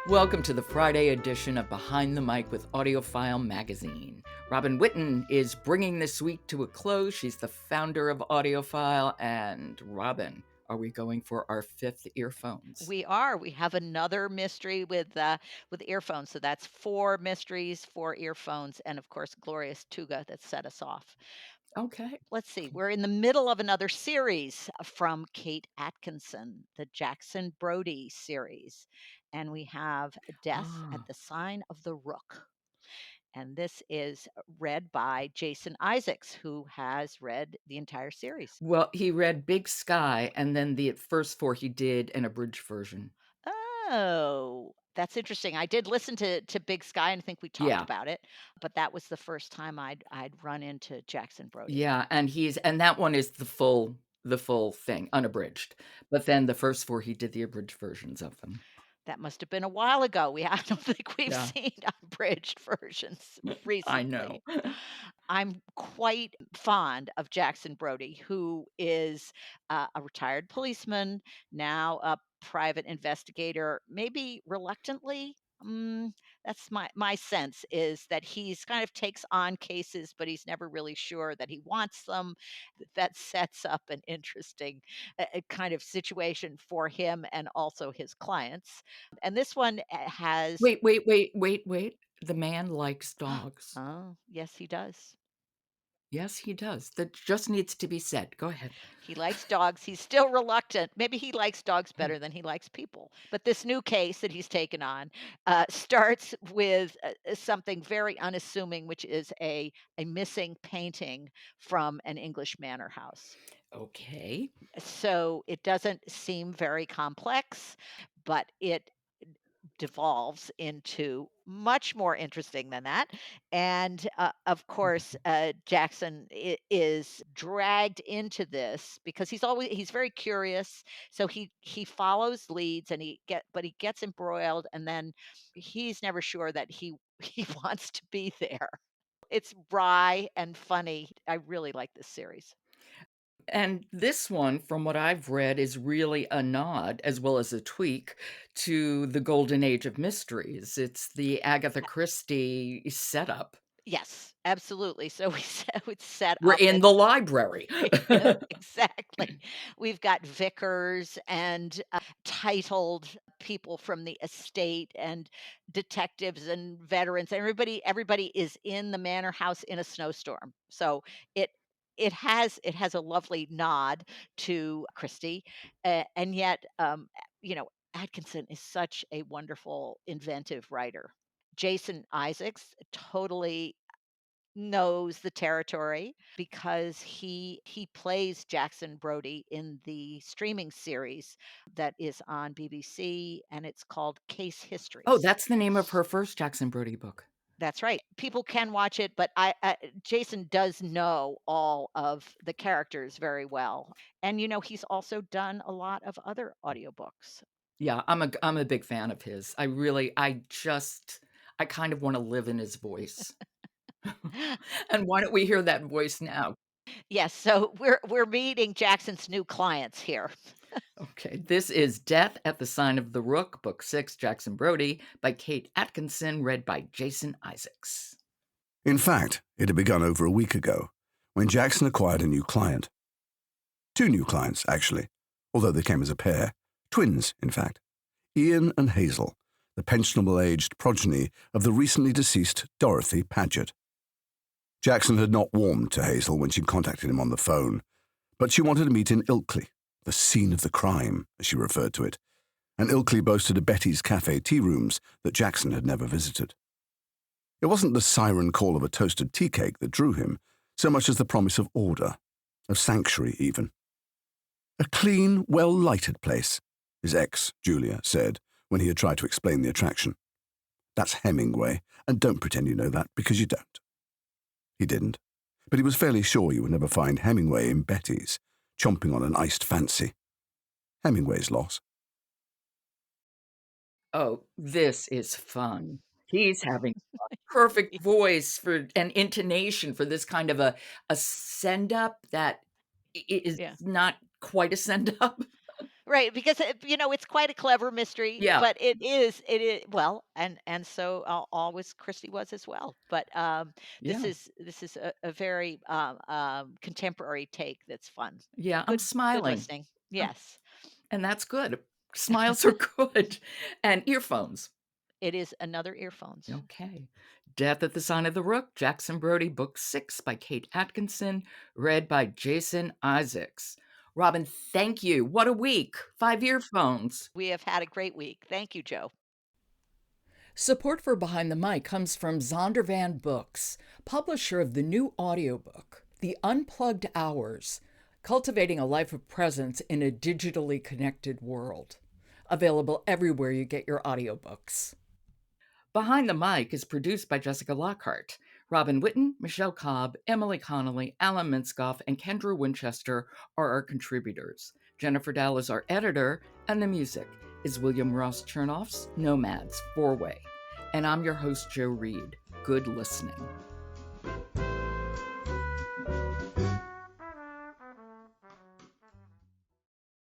Welcome to the Friday edition of Behind the Mic with AudioFile magazine. Robin Whitten is bringing this week to a close. She's the founder of AudioFile. And Robin, are we going for our fifth earphones? We are. We have another mystery with earphones. So that's 4 mysteries, 4 earphones, and of course, Glorious Tuga that set us off. Okay. Let's see. We're in the middle of another series from Kate Atkinson, the Jackson Brodie series. And we have Death at Ah, the Sign of the Rook. And this is read by Jason Isaacs, who has read the entire series. well, he read Big Sky, and then the first four he did an abridged version. Oh, that's interesting. I did listen to Big Sky, and I think we talked Yeah. about it, but that was the first time I'd run into Jackson Brodie. Yeah, and that one is the full thing, unabridged. But then the first four, he did the abridged versions of them. That must have been a while ago. I don't think we've Yeah, seen abridged versions I know. recently. I'm quite fond of Jackson Brodie, who is a retired policeman, now a private investigator, maybe reluctantly. That's my sense is that he's kind of takes on cases, but he's never really sure that he wants them. That sets up an interesting kind of situation for him and also his clients. And this one has, Wait, wait, wait, wait, wait. The man likes dogs. oh, yes, he does. Yes, he does. That just needs to be said. Go ahead. He likes dogs. He's still reluctant. Maybe he likes dogs better than he likes people. But this new case that he's taken on starts with something very unassuming, which is a missing painting from an English manor house. Okay. So it doesn't seem very complex, but it devolves into much more interesting than that. And of course, Jackson is dragged into this because he's very curious. So he follows leads and he gets embroiled, and then he's never sure that he he wants to be there. It's wry and funny. I really like this series. And this one, from what I've read, is really a nod, as well as a tweak, to the golden age of mysteries. It's the Agatha Christie setup. Yes, absolutely. So we set We're up in in the library. exactly. We've got vicars and titled people from the estate and detectives and veterans. Everybody is in the manor house in a snowstorm. So it it has a lovely nod to Christie, and yet you know Atkinson is such a wonderful inventive writer. Jason Isaacs totally knows the territory because he plays Jackson Brodie in the streaming series that is on BBC, and it's called Case Oh, Histories. that's the name of her first Jackson Brodie book. That's right. People can watch it, but Jason does know all of the characters very well. And he's also done a lot of other audiobooks. Yeah, I'm a big fan of his. I kind of wanna live in his voice. And why don't we hear that voice now? Yes, so we're meeting Jackson's new clients here. Okay, this is Death at the Sign of the Rook, Book 6, Jackson Brodie, by Kate Atkinson, read by Jason Isaacs. In fact, it had begun over a week ago when Jackson acquired a new client. Two new clients, actually, although they came as a pair. Twins, in fact. Ian and Hazel, the pensionable-aged progeny of the recently deceased Dorothy Paget. Jackson had not warmed to Hazel when she contacted him on the phone, but she wanted to meet in Ilkley, the scene of the crime, as she referred to it, and Ilkley boasted a Betty's Cafe tea rooms that Jackson had never visited. It wasn't the siren call of a toasted tea cake that drew him, so much as the promise of order, of sanctuary even. A clean, well-lighted place, his ex, Julia, said when he had tried to explain the attraction. That's Hemingway, and don't pretend you know that, because you don't. He didn't, but he was fairly sure you would never find Hemingway in Betty's, chomping on an iced fancy. Hemingway's loss. Oh, this is fun. He's having a perfect voice for and intonation for this kind of a send up that is Yeah. not quite a send up. Right, because it's quite a clever mystery, Yeah. but it is well, and so always Christie was as well. But Yeah. this is a very contemporary take that's fun. Yeah. I'm Good smiling. listening. Um, Yes, and that's good. Smiles are good. And earphones. it is another earphones. Okay. Death at the Sign of the Rook, Jackson Brodie, Book 6 by Kate Atkinson, read by Jason Isaacs. Robin, thank you. What a week. 5 earphones. We have had a great week. Thank you, Joe. Support for Behind the Mic comes from Zondervan Books, publisher of the new audiobook, The Unplugged Hours, Cultivating a Life of Presence in a Digitally Connected World. Available everywhere you get your audiobooks. Behind the Mic is produced by Jessica Lockhart. Robin Whitten, Michelle Cobb, Emily Connolly, Alan Minskoff, and Kendra Winchester are our contributors. Jennifer Dow is our editor, and the music is William Ross Chernoff's Nomads 4-Way. And I'm your host, Joe Reed. Good listening.